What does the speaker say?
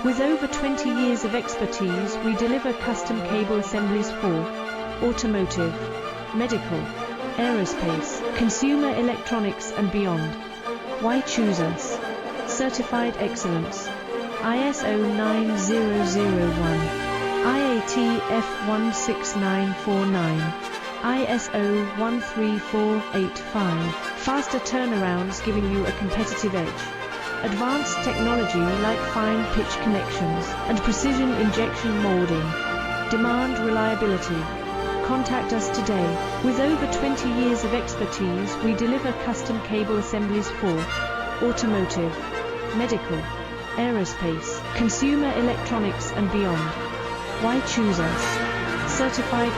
With over 20 years of expertise, we deliver custom cable assemblies for automotive, medical, aerospace, consumer electronics and beyond. Why choose us? Certified excellence. ISO 9001, IATF 16949, ISO 13485. Faster turnarounds giving you a competitive edge. Advanced technology like fine pitch connections and precision injection molding. Demand reliability. Contact us today. With over 20 years of expertise, we deliver custom cable assemblies for automotive, medical, aerospace, consumer electronics and beyond. Why choose us? Certified